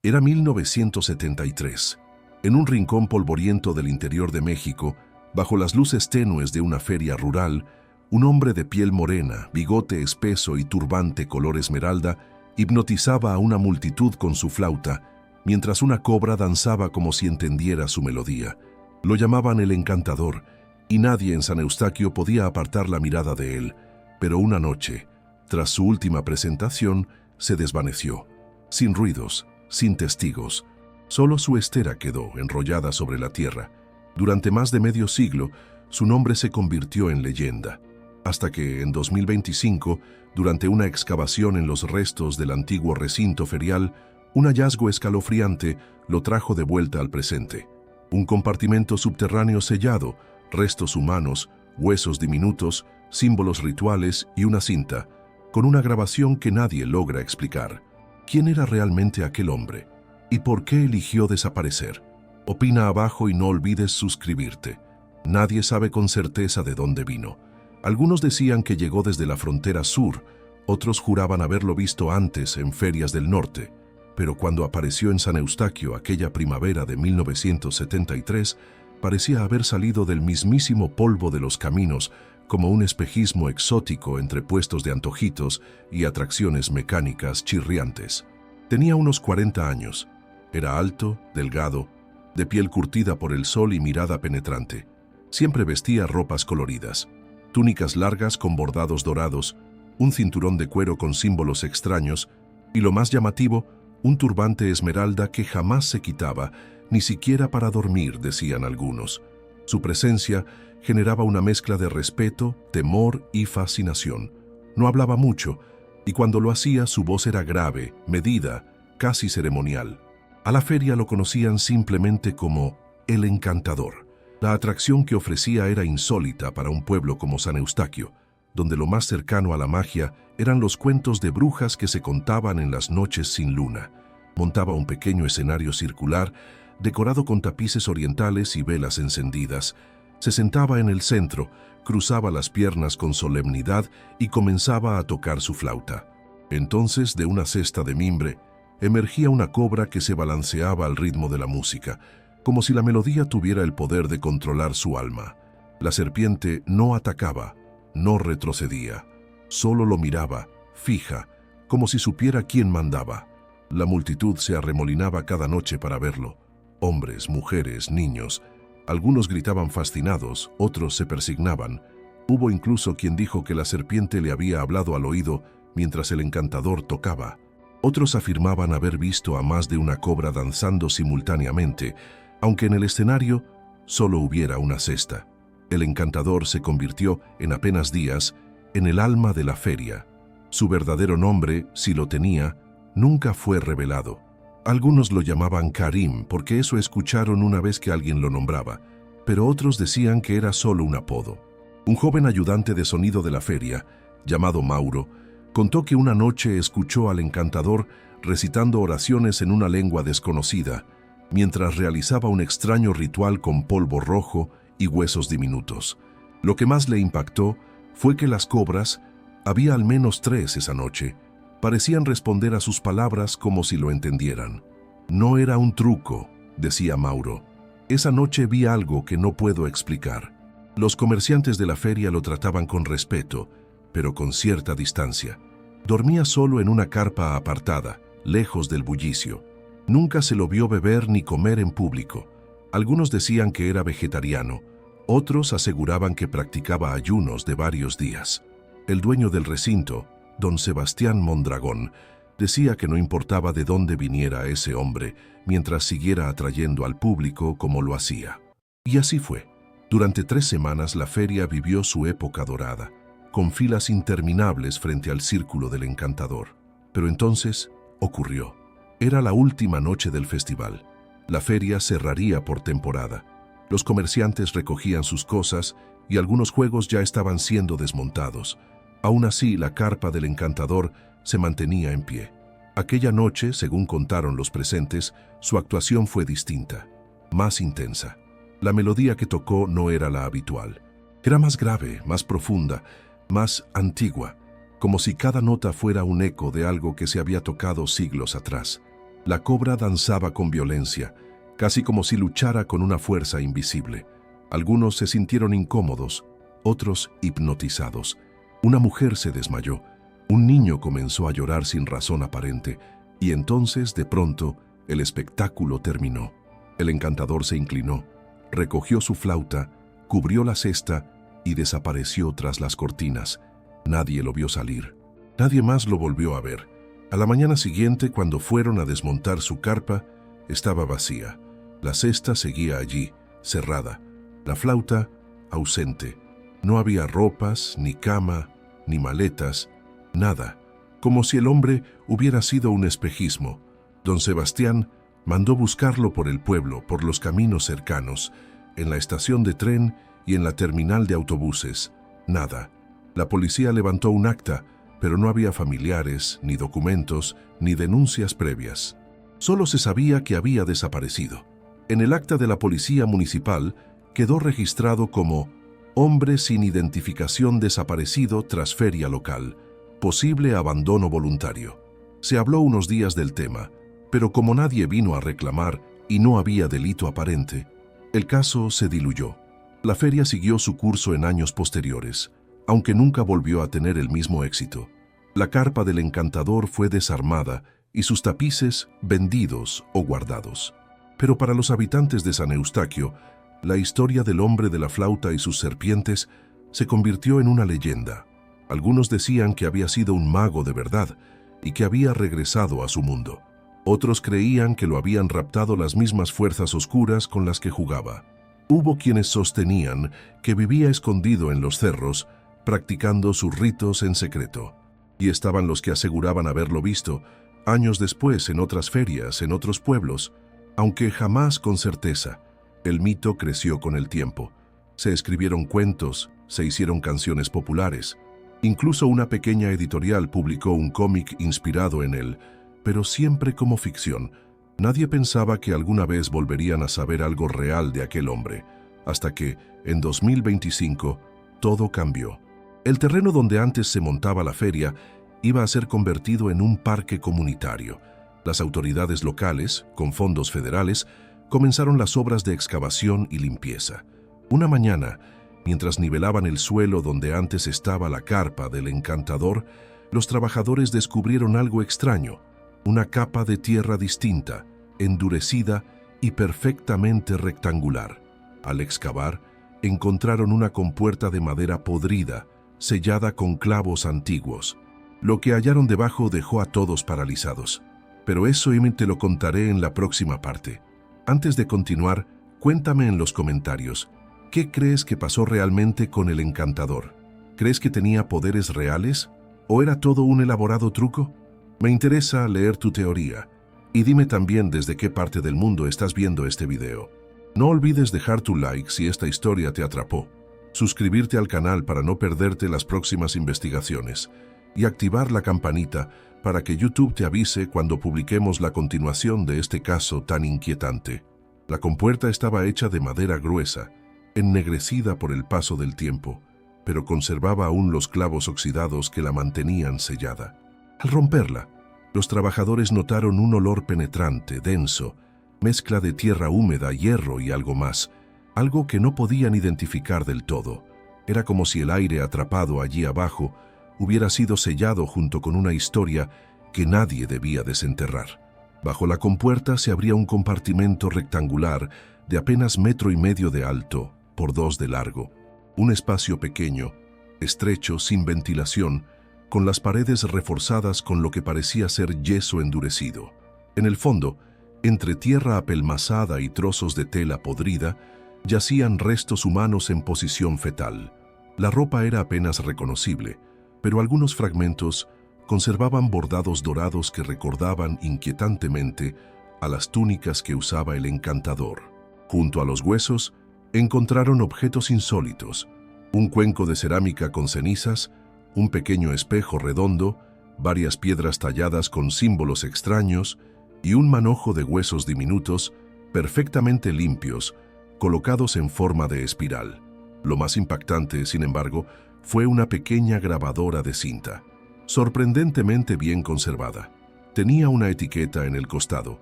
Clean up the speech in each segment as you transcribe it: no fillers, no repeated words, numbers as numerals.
Era 1973. En un rincón polvoriento del interior de México, bajo las luces tenues de una feria rural, un hombre de piel morena, bigote espeso y turbante color esmeralda hipnotizaba a una multitud con su flauta, mientras una cobra danzaba como si entendiera su melodía. Lo llamaban el Encantador, y nadie en San Eustaquio podía apartar la mirada de él. Pero una noche, tras su última presentación, se desvaneció, sin ruidos, sin testigos. Solo su estera quedó enrollada sobre la tierra. Durante más de medio siglo, su nombre se convirtió en leyenda, hasta que en 2025, durante una excavación en los restos del antiguo recinto ferial, un hallazgo escalofriante lo trajo de vuelta al presente. Un compartimento subterráneo sellado, restos humanos, huesos diminutos, símbolos rituales y una cinta, con una grabación que nadie logra explicar. ¿Quién era realmente aquel hombre? ¿Y por qué eligió desaparecer? Opina abajo y no olvides suscribirte. Nadie sabe con certeza de dónde vino. Algunos decían que llegó desde la frontera sur, otros juraban haberlo visto antes en ferias del norte. Pero cuando apareció en San Eustaquio aquella primavera de 1973, parecía haber salido del mismísimo polvo de los caminos, como un espejismo exótico entre puestos de antojitos y atracciones mecánicas chirriantes. Tenía unos 40 años. Era alto, delgado, de piel curtida por el sol y mirada penetrante. Siempre vestía ropas coloridas, túnicas largas con bordados dorados, un cinturón de cuero con símbolos extraños y, lo más llamativo, un turbante esmeralda que jamás se quitaba, ni siquiera para dormir, decían algunos. Su presencia generaba una mezcla de respeto, temor y fascinación. No hablaba mucho, y cuando lo hacía su voz era grave, medida, casi ceremonial. A la feria lo conocían simplemente como el Encantador. La atracción que ofrecía era insólita para un pueblo como San Eustaquio, donde lo más cercano a la magia eran los cuentos de brujas que se contaban en las noches sin luna. Montaba un pequeño escenario circular, decorado con tapices orientales y velas encendidas. Se sentaba en el centro, cruzaba las piernas con solemnidad y comenzaba a tocar su flauta. Entonces, de una cesta de mimbre, emergía una cobra que se balanceaba al ritmo de la música, como si la melodía tuviera el poder de controlar su alma. La serpiente no atacaba, no retrocedía, solo lo miraba, fija, como si supiera quién mandaba. La multitud se arremolinaba cada noche para verlo. Hombres, mujeres, niños. Algunos gritaban fascinados, otros se persignaban. Hubo incluso quien dijo que la serpiente le había hablado al oído mientras el Encantador tocaba. Otros afirmaban haber visto a más de una cobra danzando simultáneamente, aunque en el escenario solo hubiera una cesta. El Encantador se convirtió, en apenas días, en el alma de la feria. Su verdadero nombre, si lo tenía, nunca fue revelado. Algunos lo llamaban Karim porque eso escucharon una vez que alguien lo nombraba, pero otros decían que era solo un apodo. Un joven ayudante de sonido de la feria, llamado Mauro, contó que una noche escuchó al Encantador recitando oraciones en una lengua desconocida, mientras realizaba un extraño ritual con polvo rojo y huesos diminutos. Lo que más le impactó fue que las cobras, había al menos 3 esa noche, parecían responder a sus palabras como si lo entendieran. No era un truco, decía Mauro. Esa noche vi algo que no puedo explicar. Los comerciantes de la feria lo trataban con respeto, pero con cierta distancia. Dormía solo en una carpa apartada, lejos del bullicio. Nunca se lo vio beber ni comer en público. Algunos decían que era vegetariano, otros aseguraban que practicaba ayunos de varios días. El dueño del recinto, don Sebastián Mondragón, decía que no importaba de dónde viniera ese hombre, mientras siguiera atrayendo al público como lo hacía. Y así fue. Durante 3 semanas la feria vivió su época dorada, con filas interminables frente al círculo del Encantador. Pero entonces ocurrió. Era la última noche del festival. La feria cerraría por temporada. Los comerciantes recogían sus cosas y algunos juegos ya estaban siendo desmontados. Aún así, la carpa del Encantador se mantenía en pie. Aquella noche, según contaron los presentes, su actuación fue distinta, más intensa. La melodía que tocó no era la habitual. Era más grave, más profunda, más antigua, como si cada nota fuera un eco de algo que se había tocado siglos atrás. La cobra danzaba con violencia, casi como si luchara con una fuerza invisible. Algunos se sintieron incómodos, otros hipnotizados. Una mujer se desmayó, un niño comenzó a llorar sin razón aparente, y entonces, de pronto, el espectáculo terminó. El encantador se inclinó, recogió su flauta, cubrió la cesta y desapareció tras las cortinas. Nadie lo vio salir. Nadie más lo volvió a ver. A la mañana siguiente, cuando fueron a desmontar su carpa, estaba vacía. La cesta seguía allí, cerrada. La flauta, ausente. No había ropas, ni cama, ni maletas, nada. Como si el hombre hubiera sido un espejismo. Don Sebastián mandó buscarlo por el pueblo, por los caminos cercanos, en la estación de tren y en la terminal de autobuses. Nada. La policía levantó un acta, pero no había familiares, ni documentos, ni denuncias previas. Solo se sabía que había desaparecido. En el acta de la policía municipal quedó registrado como hombre sin identificación desaparecido tras feria local, posible abandono voluntario. Se habló unos días del tema, pero como nadie vino a reclamar y no había delito aparente, el caso se diluyó. La feria siguió su curso en años posteriores, aunque nunca volvió a tener el mismo éxito. La carpa del encantador fue desarmada y sus tapices vendidos o guardados. Pero para los habitantes de San Eustaquio, la historia del hombre de la flauta y sus serpientes se convirtió en una leyenda. Algunos decían que había sido un mago de verdad y que había regresado a su mundo. Otros creían que lo habían raptado las mismas fuerzas oscuras con las que jugaba. Hubo quienes sostenían que vivía escondido en los cerros, practicando sus ritos en secreto. Y estaban los que aseguraban haberlo visto, años después en otras ferias, en otros pueblos, aunque jamás con certeza. El mito creció con el tiempo. Se escribieron cuentos, se hicieron canciones populares. Incluso una pequeña editorial publicó un cómic inspirado en él, pero siempre como ficción. Nadie pensaba que alguna vez volverían a saber algo real de aquel hombre, hasta que, en 2025, todo cambió. El terreno donde antes se montaba la feria iba a ser convertido en un parque comunitario. Las autoridades locales, con fondos federales, comenzaron las obras de excavación y limpieza. Una mañana, mientras nivelaban el suelo donde antes estaba la carpa del encantador, los trabajadores descubrieron algo extraño, una capa de tierra distinta, endurecida y perfectamente rectangular. Al excavar, encontraron una compuerta de madera podrida, sellada con clavos antiguos. Lo que hallaron debajo dejó a todos paralizados. Pero eso te lo contaré en la próxima parte. Antes de continuar, cuéntame en los comentarios, ¿qué crees que pasó realmente con el encantador? ¿Crees que tenía poderes reales? ¿O era todo un elaborado truco? Me interesa leer tu teoría. Y dime también desde qué parte del mundo estás viendo este video. No olvides dejar tu like si esta historia te atrapó, suscribirte al canal para no perderte las próximas investigaciones y activar la campanita para que YouTube te avise cuando publiquemos la continuación de este caso tan inquietante. La compuerta estaba hecha de madera gruesa, ennegrecida por el paso del tiempo, pero conservaba aún los clavos oxidados que la mantenían sellada. Al romperla, los trabajadores notaron un olor penetrante, denso, mezcla de tierra húmeda, hierro y algo más, algo que no podían identificar del todo. Era como si el aire atrapado allí abajo hubiera sido sellado junto con una historia que nadie debía desenterrar. Bajo la compuerta se abría un compartimento rectangular de apenas 1,5 metros de alto por 2 de largo. Un espacio pequeño, estrecho, sin ventilación, con las paredes reforzadas con lo que parecía ser yeso endurecido. En el fondo, entre tierra apelmazada y trozos de tela podrida, yacían restos humanos en posición fetal. La ropa era apenas reconocible, pero algunos fragmentos conservaban bordados dorados que recordaban inquietantemente a las túnicas que usaba el encantador. Junto a los huesos, encontraron objetos insólitos: un cuenco de cerámica con cenizas, un pequeño espejo redondo, varias piedras talladas con símbolos extraños y un manojo de huesos diminutos, perfectamente limpios, colocados en forma de espiral. Lo más impactante, sin embargo, fue una pequeña grabadora de cinta, sorprendentemente bien conservada. Tenía una etiqueta en el costado: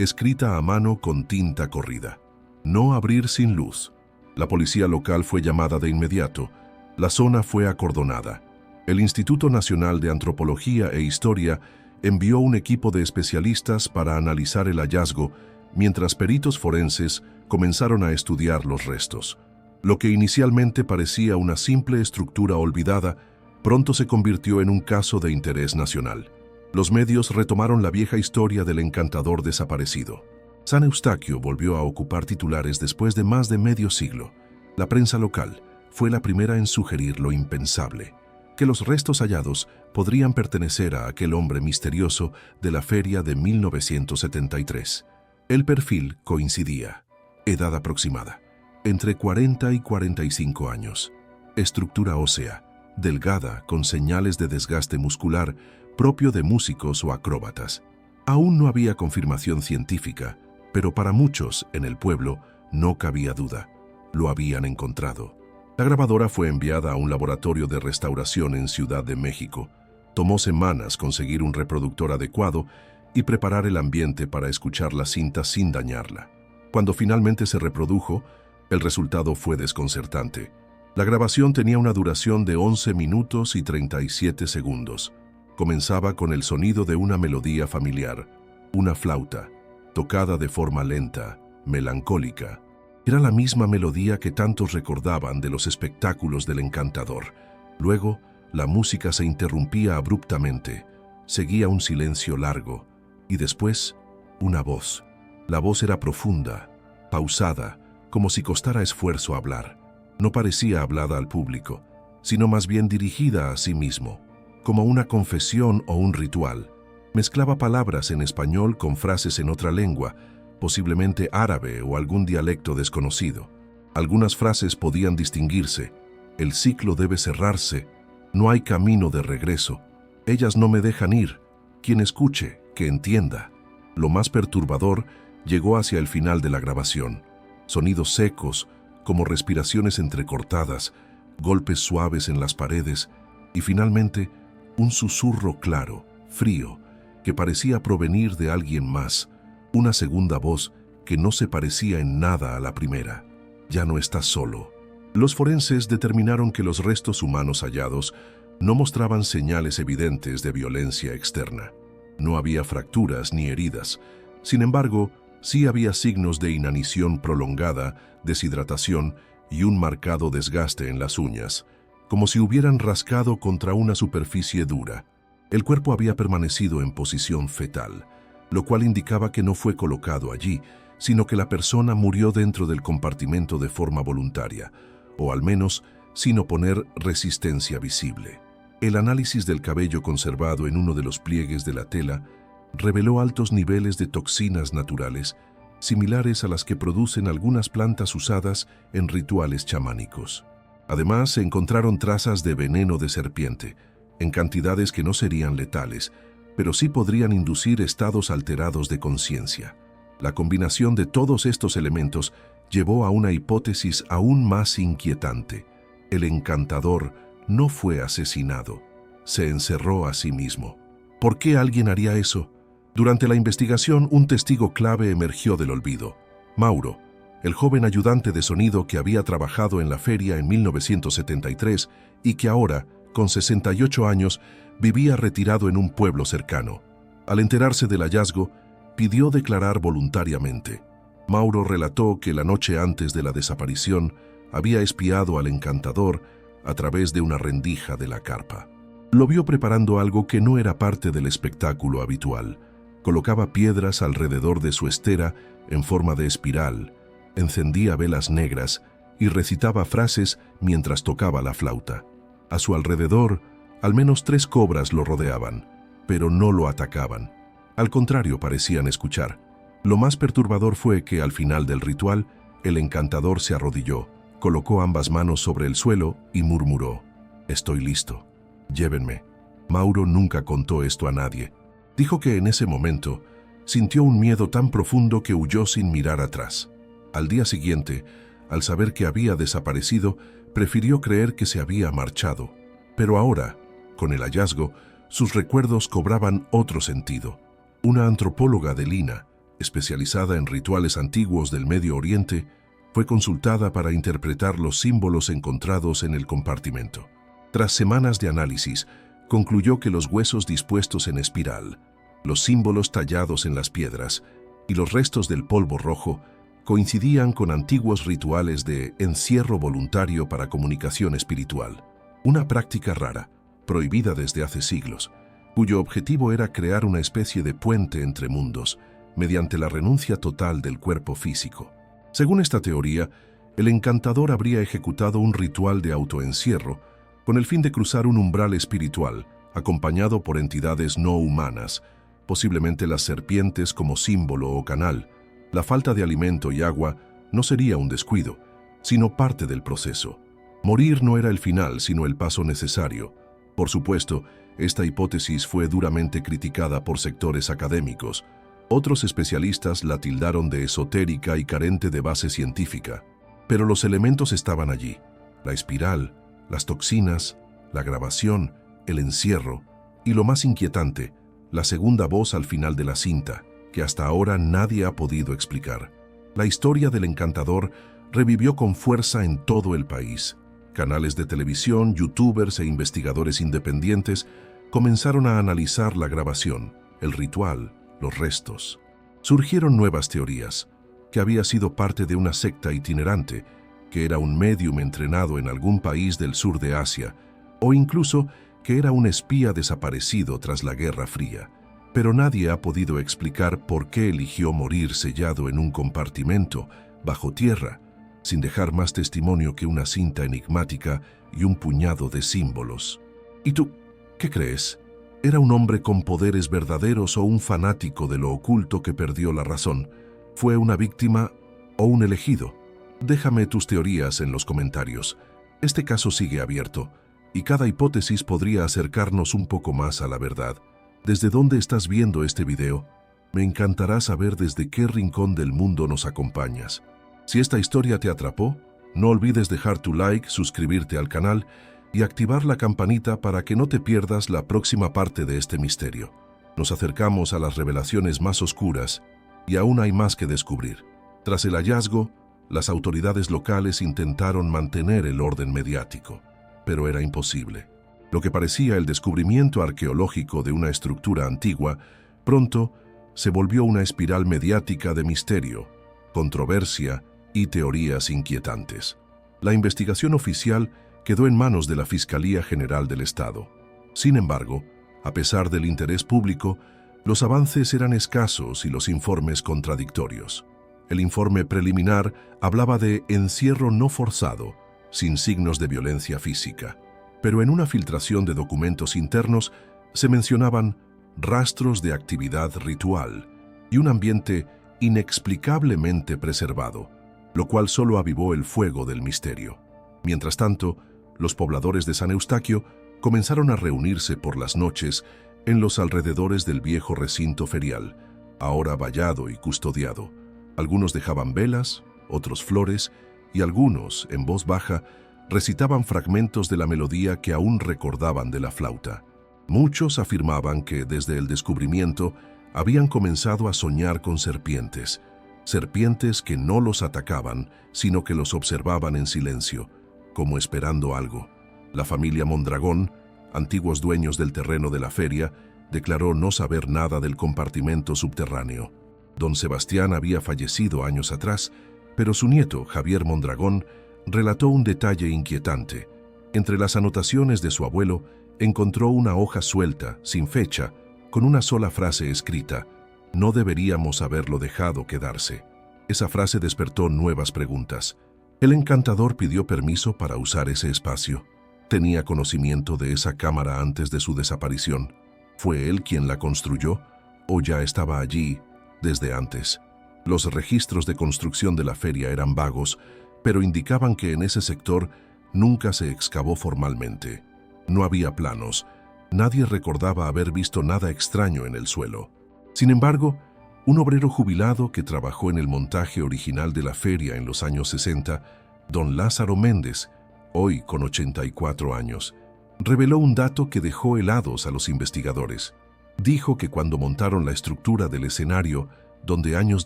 escrita a mano con tinta corrida. No abrir sin luz. La policía local fue llamada de inmediato. La zona fue acordonada. El Instituto Nacional de Antropología e Historia envió un equipo de especialistas para analizar el hallazgo, mientras peritos forenses comenzaron a estudiar los restos. Lo que inicialmente parecía una simple estructura olvidada, pronto se convirtió en un caso de interés nacional. Los medios retomaron la vieja historia del encantador desaparecido. San Eustaquio volvió a ocupar titulares después de más de medio siglo. La prensa local fue la primera en sugerir lo impensable, que los restos hallados podrían pertenecer a aquel hombre misterioso de la feria de 1973. El perfil coincidía. Edad aproximada, entre 40 y 45 años. Estructura ósea, delgada, con señales de desgaste muscular propio de músicos o acróbatas. Aún no había confirmación científica, pero para muchos en el pueblo no cabía duda. Lo habían encontrado. La grabadora fue enviada a un laboratorio de restauración en Ciudad de México. Tomó semanas conseguir un reproductor adecuado y preparar el ambiente para escuchar la cinta sin dañarla. Cuando finalmente se reprodujo, el resultado fue desconcertante. La grabación tenía una duración de 11 minutos y 37 segundos. Comenzaba con el sonido de una melodía familiar, una flauta, tocada de forma lenta, melancólica. Era la misma melodía que tantos recordaban de los espectáculos del encantador. Luego, la música se interrumpía abruptamente, seguía un silencio largo, y después, una voz. La voz era profunda, pausada, como si costara esfuerzo hablar. No parecía hablada al público, sino más bien dirigida a sí mismo, como una confesión o un ritual. Mezclaba palabras en español con frases en otra lengua, posiblemente árabe o algún dialecto desconocido. Algunas frases podían distinguirse. El ciclo debe cerrarse. No hay camino de regreso. Ellas no me dejan ir. Quien escuche, que entienda. Lo más perturbador llegó hacia el final de la grabación. Sonidos secos, como respiraciones entrecortadas, golpes suaves en las paredes y finalmente un susurro claro, frío, que parecía provenir de alguien más. Una segunda voz que no se parecía en nada a la primera. Ya no estás solo. Los forenses determinaron que los restos humanos hallados no mostraban señales evidentes de violencia externa. No había fracturas ni heridas. Sin embargo, sí había signos de inanición prolongada, deshidratación y un marcado desgaste en las uñas, como si hubieran rascado contra una superficie dura. El cuerpo había permanecido en posición fetal, lo cual indicaba que no fue colocado allí, sino que la persona murió dentro del compartimento de forma voluntaria, o al menos sin oponer resistencia visible. El análisis del cabello conservado en uno de los pliegues de la tela reveló altos niveles de toxinas naturales, similares a las que producen algunas plantas usadas en rituales chamánicos. Además, se encontraron trazas de veneno de serpiente, en cantidades que no serían letales, pero sí podrían inducir estados alterados de conciencia. La combinación de todos estos elementos llevó a una hipótesis aún más inquietante. El encantador no fue asesinado, se encerró a sí mismo. ¿Por qué alguien haría eso? Durante la investigación, un testigo clave emergió del olvido. Mauro, el joven ayudante de sonido que había trabajado en la feria en 1973 y que ahora, con 68 años, vivía retirado en un pueblo cercano. Al enterarse del hallazgo, pidió declarar voluntariamente. Mauro relató que la noche antes de la desaparición había espiado al encantador a través de una rendija de la carpa. Lo vio preparando algo que no era parte del espectáculo habitual. Colocaba piedras alrededor de su estera en forma de espiral, encendía velas negras y recitaba frases mientras tocaba la flauta. A su alrededor, al menos 3 cobras lo rodeaban, pero no lo atacaban. Al contrario, parecían escuchar. Lo más perturbador fue que, al final del ritual, el encantador se arrodilló, colocó ambas manos sobre el suelo y murmuró: «Estoy listo. Llévenme». Mauro nunca contó esto a nadie. Dijo que en ese momento sintió un miedo tan profundo que huyó sin mirar atrás. Al día siguiente, al saber que había desaparecido, prefirió creer que se había marchado. Pero ahora, con el hallazgo, sus recuerdos cobraban otro sentido. Una antropóloga de Lina, especializada en rituales antiguos del Medio Oriente, fue consultada para interpretar los símbolos encontrados en el compartimento. Tras semanas de análisis, concluyó que los huesos dispuestos en espiral, los símbolos tallados en las piedras y los restos del polvo rojo coincidían con antiguos rituales de encierro voluntario para comunicación espiritual, una práctica rara, prohibida desde hace siglos, cuyo objetivo era crear una especie de puente entre mundos mediante la renuncia total del cuerpo físico. Según esta teoría, el encantador habría ejecutado un ritual de autoencierro con el fin de cruzar un umbral espiritual, acompañado por entidades no humanas, posiblemente las serpientes como símbolo o canal. La falta de alimento y agua no sería un descuido, sino parte del proceso. Morir no era el final, sino el paso necesario. Por supuesto, esta hipótesis fue duramente criticada por sectores académicos. Otros especialistas la tildaron de esotérica y carente de base científica. Pero los elementos estaban allí: la espiral, las toxinas, la grabación, el encierro y, lo más inquietante, la segunda voz al final de la cinta, que hasta ahora nadie ha podido explicar. La historia del encantador revivió con fuerza en todo el país. Canales de televisión, youtubers e investigadores independientes comenzaron a analizar la grabación, el ritual, los restos. Surgieron nuevas teorías: que había sido parte de una secta itinerante, que era un médium entrenado en algún país del sur de Asia, o incluso que era un espía desaparecido tras la Guerra Fría. Pero nadie ha podido explicar por qué eligió morir sellado en un compartimento, bajo tierra, sin dejar más testimonio que una cinta enigmática y un puñado de símbolos. ¿Y tú, qué crees? ¿Era un hombre con poderes verdaderos o un fanático de lo oculto que perdió la razón? ¿Fue una víctima o un elegido? Déjame tus teorías en los comentarios. Este caso sigue abierto, y cada hipótesis podría acercarnos un poco más a la verdad. ¿Desde dónde estás viendo este video? Me encantará saber desde qué rincón del mundo nos acompañas. Si esta historia te atrapó, no olvides dejar tu like, suscribirte al canal y activar la campanita para que no te pierdas la próxima parte de este misterio. Nos acercamos a las revelaciones más oscuras y aún hay más que descubrir. Tras el hallazgo, las autoridades locales intentaron mantener el orden mediático, pero era imposible. Lo que parecía el descubrimiento arqueológico de una estructura antigua, pronto se volvió una espiral mediática de misterio, controversia y teorías inquietantes. La investigación oficial quedó en manos de la Fiscalía General del Estado. Sin embargo, a pesar del interés público, los avances eran escasos y los informes contradictorios. El informe preliminar hablaba de encierro no forzado, sin signos de violencia física. Pero en una filtración de documentos internos se mencionaban rastros de actividad ritual y un ambiente inexplicablemente preservado, lo cual solo avivó el fuego del misterio. Mientras tanto, los pobladores de San Eustaquio comenzaron a reunirse por las noches en los alrededores del viejo recinto ferial, ahora vallado y custodiado. Algunos dejaban velas, otros flores, y algunos, en voz baja, recitaban fragmentos de la melodía que aún recordaban de la flauta. Muchos afirmaban que desde el descubrimiento habían comenzado a soñar con serpientes, serpientes que no los atacaban, sino que los observaban en silencio, como esperando algo. La familia Mondragón, antiguos dueños del terreno de la feria, declaró no saber nada del compartimento subterráneo. Don Sebastián había fallecido años atrás, pero su nieto, Javier Mondragón, relató un detalle inquietante. Entre las anotaciones de su abuelo, encontró una hoja suelta, sin fecha, con una sola frase escrita: «No deberíamos haberlo dejado quedarse». Esa frase despertó nuevas preguntas. El encantador pidió permiso para usar ese espacio. ¿Tenía conocimiento de esa cámara antes de su desaparición? ¿Fue él quien la construyó o ya estaba allí desde antes? Los registros de construcción de la feria eran vagos, pero indicaban que en ese sector nunca se excavó formalmente. No había planos. Nadie recordaba haber visto nada extraño en el suelo. Sin embargo, un obrero jubilado que trabajó en el montaje original de la feria en los años 60, don Lázaro Méndez, hoy con 84 años, reveló un dato que dejó helados a los investigadores. Dijo que cuando montaron la estructura del escenario, donde años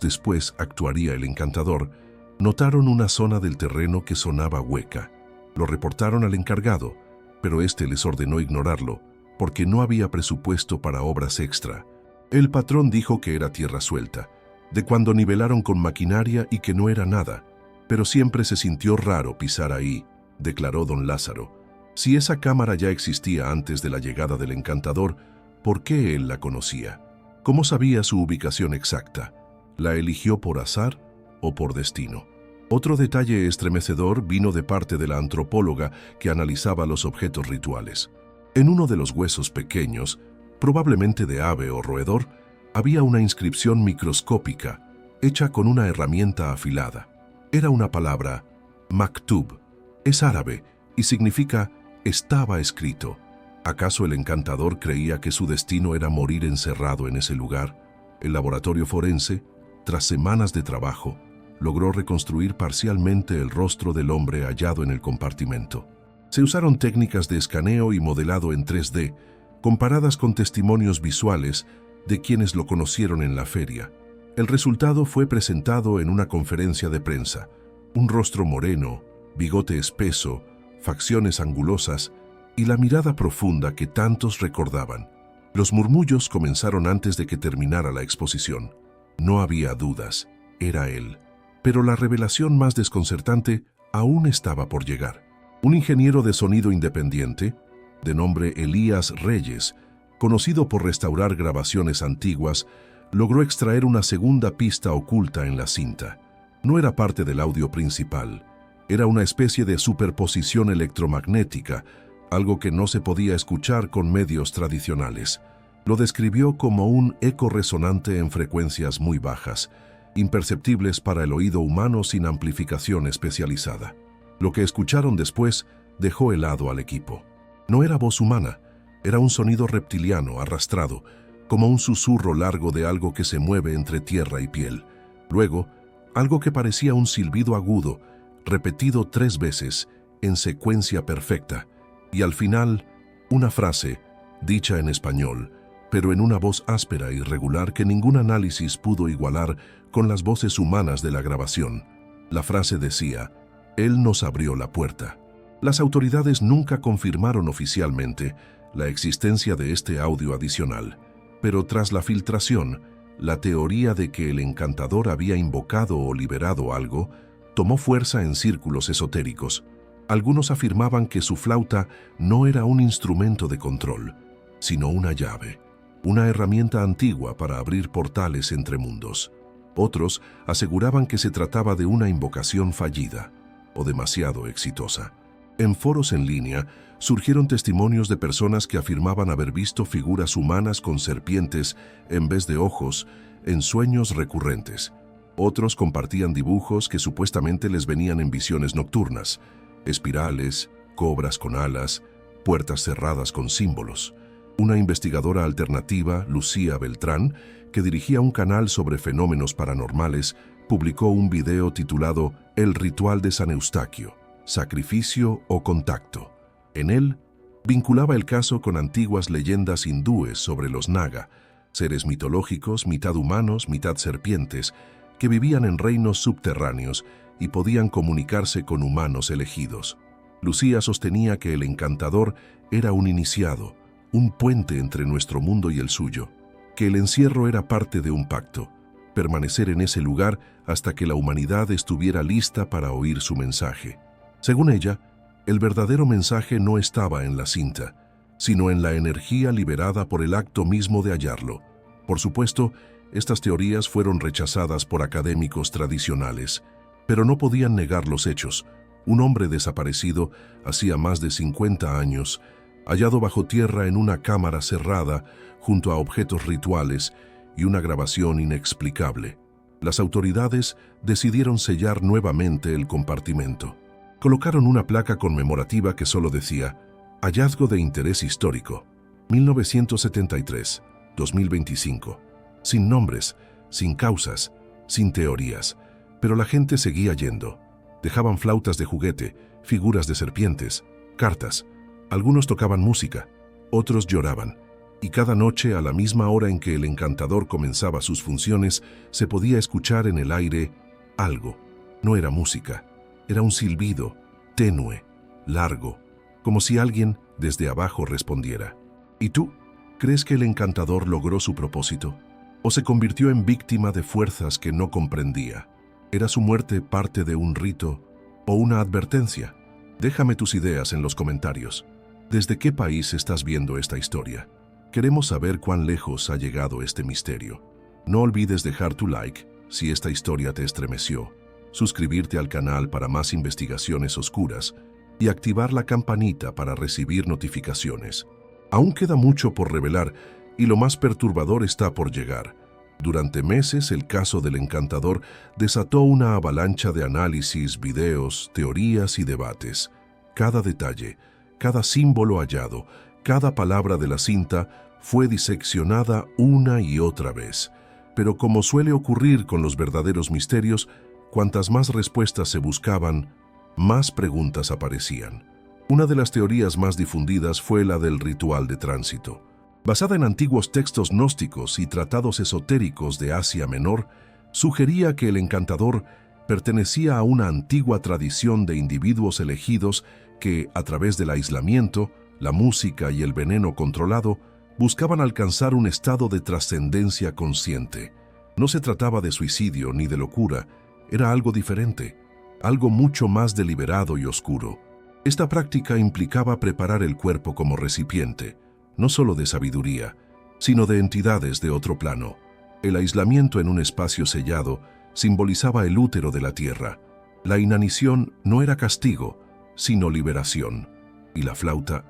después actuaría el encantador, notaron una zona del terreno que sonaba hueca. Lo reportaron al encargado, pero éste les ordenó ignorarlo, porque no había presupuesto para obras extra. El patrón dijo que era tierra suelta, de cuando nivelaron con maquinaria y que no era nada, pero siempre se sintió raro pisar ahí, declaró don Lázaro. Si esa cámara ya existía antes de la llegada del encantador, ¿por qué él la conocía? ¿Cómo sabía su ubicación exacta? ¿La eligió por azar o por destino? Otro detalle estremecedor vino de parte de la antropóloga que analizaba los objetos rituales. En uno de los huesos pequeños, probablemente de ave o roedor, había una inscripción microscópica, hecha con una herramienta afilada. Era una palabra, maktub. Es árabe y significa estaba escrito. ¿Acaso el encantador creía que su destino era morir encerrado en ese lugar? El laboratorio forense, tras semanas de trabajo, logró reconstruir parcialmente el rostro del hombre hallado en el compartimento. Se usaron técnicas de escaneo y modelado en 3D, comparadas con testimonios visuales de quienes lo conocieron en la feria. El resultado fue presentado en una conferencia de prensa. Un rostro moreno, bigote espeso, facciones angulosas y la mirada profunda que tantos recordaban. Los murmullos comenzaron antes de que terminara la exposición. No había dudas, era él. Pero la revelación más desconcertante aún estaba por llegar. Un ingeniero de sonido independiente, de nombre Elías Reyes, conocido por restaurar grabaciones antiguas, logró extraer una segunda pista oculta en la cinta. No era parte del audio principal. Era una especie de superposición electromagnética, algo que no se podía escuchar con medios tradicionales. Lo describió como un eco resonante en frecuencias muy bajas, imperceptibles para el oído humano sin amplificación especializada. Lo que escucharon después dejó helado al equipo. No era voz humana, era un sonido reptiliano arrastrado, como un susurro largo de algo que se mueve entre tierra y piel. Luego, algo que parecía un silbido agudo, repetido 3 veces, en secuencia perfecta, y al final, una frase, dicha en español, pero en una voz áspera y regular que ningún análisis pudo igualar con las voces humanas de la grabación. La frase decía, «Él nos abrió la puerta». Las autoridades nunca confirmaron oficialmente la existencia de este audio adicional, pero tras la filtración, la teoría de que el encantador había invocado o liberado algo tomó fuerza en círculos esotéricos. Algunos afirmaban que su flauta no era un instrumento de control, sino una llave, una herramienta antigua para abrir portales entre mundos. Otros aseguraban que se trataba de una invocación fallida o demasiado exitosa. En foros en línea surgieron testimonios de personas que afirmaban haber visto figuras humanas con serpientes en vez de ojos en sueños recurrentes. Otros compartían dibujos que supuestamente les venían en visiones nocturnas, espirales, cobras con alas, puertas cerradas con símbolos. Una investigadora alternativa, Lucía Beltrán, que dirigía un canal sobre fenómenos paranormales, publicó un video titulado El ritual de San Eustaquio, sacrificio o contacto. En él, vinculaba el caso con antiguas leyendas hindúes sobre los naga, seres mitológicos, mitad humanos, mitad serpientes, que vivían en reinos subterráneos y podían comunicarse con humanos elegidos. Lucía sostenía que el encantador era un iniciado, un puente entre nuestro mundo y el suyo, que el encierro era parte de un pacto, permanecer en ese lugar hasta que la humanidad estuviera lista para oír su mensaje. Según ella, el verdadero mensaje no estaba en la cinta, sino en la energía liberada por el acto mismo de hallarlo. Por supuesto, estas teorías fueron rechazadas por académicos tradicionales, pero no podían negar los hechos. Un hombre desaparecido hacía más de 50 años, hallado bajo tierra en una cámara cerrada junto a objetos rituales y una grabación inexplicable. Las autoridades decidieron sellar nuevamente el compartimento. Colocaron una placa conmemorativa que solo decía «Hallazgo de interés histórico, 1973, 2025». Sin nombres, sin causas, sin teorías, pero la gente seguía yendo. Dejaban flautas de juguete, figuras de serpientes, cartas. Algunos tocaban música, otros lloraban. y cada noche, a la misma hora en que el encantador comenzaba sus funciones, se podía escuchar en el aire algo. No era música, era un silbido, tenue, largo, como si alguien desde abajo respondiera. ¿Y tú? ¿Crees que el encantador logró su propósito? ¿O se convirtió en víctima de fuerzas que no comprendía? ¿Era su muerte parte de un rito o una advertencia? Déjame tus ideas en los comentarios. ¿Desde qué país estás viendo esta historia? Queremos saber cuán lejos ha llegado este misterio. No olvides dejar tu like si esta historia te estremeció, suscribirte al canal para más investigaciones oscuras y activar la campanita para recibir notificaciones. Aún queda mucho por revelar y lo más perturbador está por llegar. Durante meses, el caso del encantador desató una avalancha de análisis, videos, teorías y debates. Cada detalle, cada símbolo hallado, cada palabra de la cinta fue diseccionada una y otra vez. Pero como suele ocurrir con los verdaderos misterios, cuantas más respuestas se buscaban, más preguntas aparecían. Una de las teorías más difundidas fue la del ritual de tránsito. Basada en antiguos textos gnósticos y tratados esotéricos de Asia Menor, sugería que el encantador pertenecía a una antigua tradición de individuos elegidos que, a través del aislamiento, la música y el veneno controlado, buscaban alcanzar un estado de trascendencia consciente. No se trataba de suicidio ni de locura, era algo diferente, algo mucho más deliberado y oscuro. Esta práctica implicaba preparar el cuerpo como recipiente, no solo de sabiduría, sino de entidades de otro plano. El aislamiento en un espacio sellado simbolizaba el útero de la tierra. La inanición no era castigo, sino liberación. Y la flauta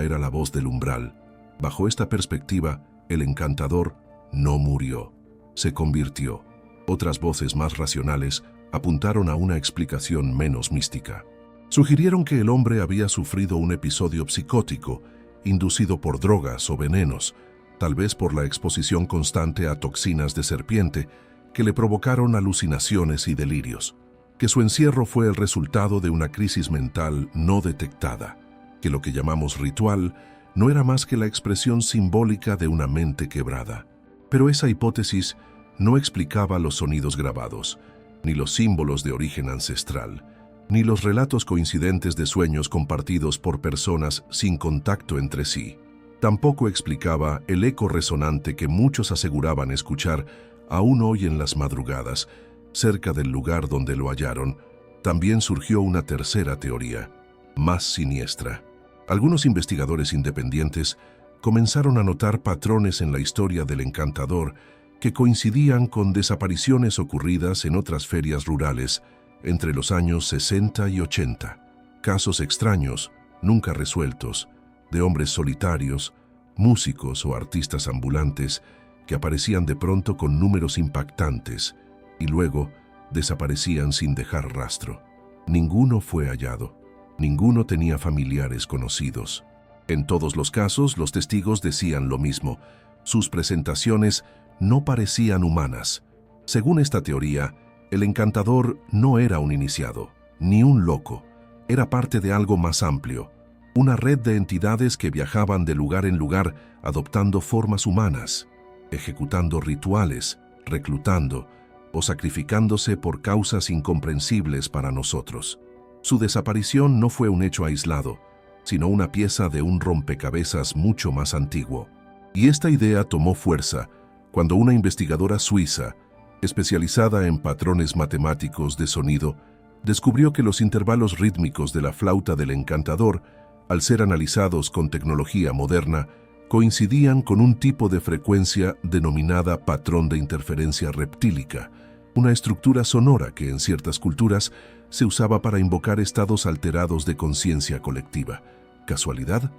era la voz del umbral. Bajo esta perspectiva, el encantador no murió, se convirtió. Otras voces más racionales apuntaron a una explicación menos mística. Sugirieron que el hombre había sufrido un episodio psicótico, inducido por drogas o venenos, tal vez por la exposición constante a toxinas de serpiente que le provocaron alucinaciones y delirios, que su encierro fue el resultado de una crisis mental no detectada, que lo que llamamos ritual no era más que la expresión simbólica de una mente quebrada. Pero esa hipótesis no explicaba los sonidos grabados, ni los símbolos de origen ancestral, ni los relatos coincidentes de sueños compartidos por personas sin contacto entre sí. Tampoco explicaba el eco resonante que muchos aseguraban escuchar aún hoy en las madrugadas, cerca del lugar donde lo hallaron. También surgió una tercera teoría, más siniestra. Algunos investigadores independientes comenzaron a notar patrones en la historia del encantador que coincidían con desapariciones ocurridas en otras ferias rurales entre los años 60 y 80. Casos extraños, nunca resueltos, de hombres solitarios, músicos o artistas ambulantes que aparecían de pronto con números impactantes y luego desaparecían sin dejar rastro. Ninguno fue hallado. Ninguno tenía familiares conocidos. En todos los casos, los testigos decían lo mismo. Sus presentaciones no parecían humanas. Según esta teoría, el encantador no era un iniciado, ni un loco. Era parte de algo más amplio, una red de entidades que viajaban de lugar en lugar adoptando formas humanas, ejecutando rituales, reclutando o sacrificándose por causas incomprensibles para nosotros. Su desaparición no fue un hecho aislado, sino una pieza de un rompecabezas mucho más antiguo. Y esta idea tomó fuerza cuando una investigadora suiza, especializada en patrones matemáticos de sonido, descubrió que los intervalos rítmicos de la flauta del encantador, al ser analizados con tecnología moderna, coincidían con un tipo de frecuencia denominada patrón de interferencia reptílica, una estructura sonora que en ciertas culturas se usaba para invocar estados alterados de conciencia colectiva. ¿Casualidad?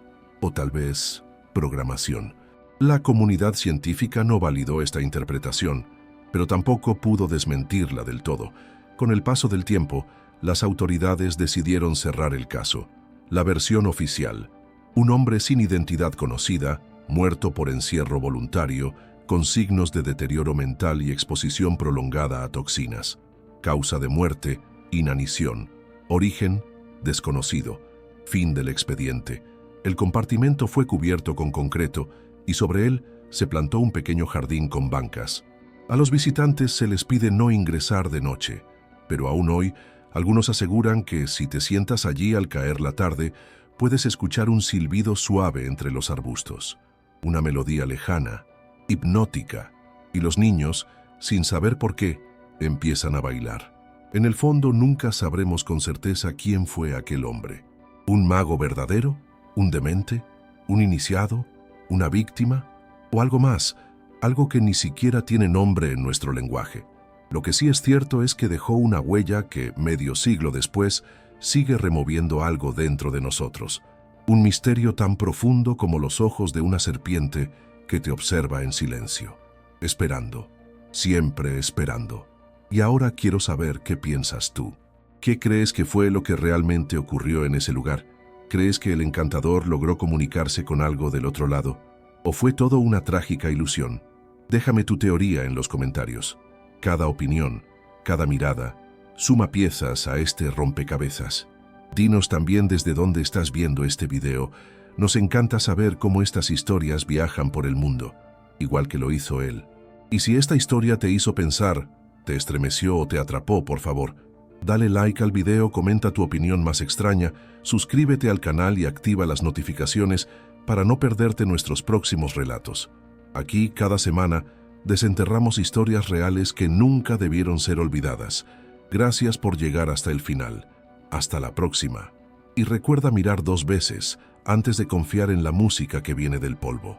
¿O tal vez programación? La comunidad científica no validó esta interpretación, pero tampoco pudo desmentirla del todo. Con el paso del tiempo, las autoridades decidieron cerrar el caso. La versión oficial: un hombre sin identidad conocida, muerto por encierro voluntario, con signos de deterioro mental y exposición prolongada a toxinas. Causa de muerte: inanición. Origen: desconocido. Fin del expediente. El compartimento fue cubierto con concreto y sobre él se plantó un pequeño jardín con bancas. A los visitantes se les pide no ingresar de noche, pero aún hoy algunos aseguran que si te sientas allí al caer la tarde, puedes escuchar un silbido suave entre los arbustos, una melodía lejana, hipnótica, y los niños, sin saber por qué, empiezan a bailar. En el fondo nunca sabremos con certeza quién fue aquel hombre. ¿Un mago verdadero? ¿Un demente? ¿Un iniciado? ¿Una víctima? ¿O algo más? Algo que ni siquiera tiene nombre en nuestro lenguaje. Lo que sí es cierto es que dejó una huella que, medio siglo después, sigue removiendo algo dentro de nosotros. Un misterio tan profundo como los ojos de una serpiente que te observa en silencio. Esperando. Siempre esperando. Y ahora quiero saber qué piensas tú. ¿Qué crees que fue lo que realmente ocurrió en ese lugar? ¿Crees que el encantador logró comunicarse con algo del otro lado? ¿O fue todo una trágica ilusión? Déjame tu teoría en los comentarios. Cada opinión, cada mirada, suma piezas a este rompecabezas. Dinos también desde dónde estás viendo este video. Nos encanta saber cómo estas historias viajan por el mundo, igual que lo hizo él. Y si esta historia te hizo pensar, te estremeció o te atrapó, por favor, dale like al video, comenta tu opinión más extraña, suscríbete al canal y activa las notificaciones para no perderte nuestros próximos relatos. Aquí, cada semana, desenterramos historias reales que nunca debieron ser olvidadas. Gracias por llegar hasta el final. Hasta la próxima. Y recuerda mirar 2 veces antes de confiar en la música que viene del polvo.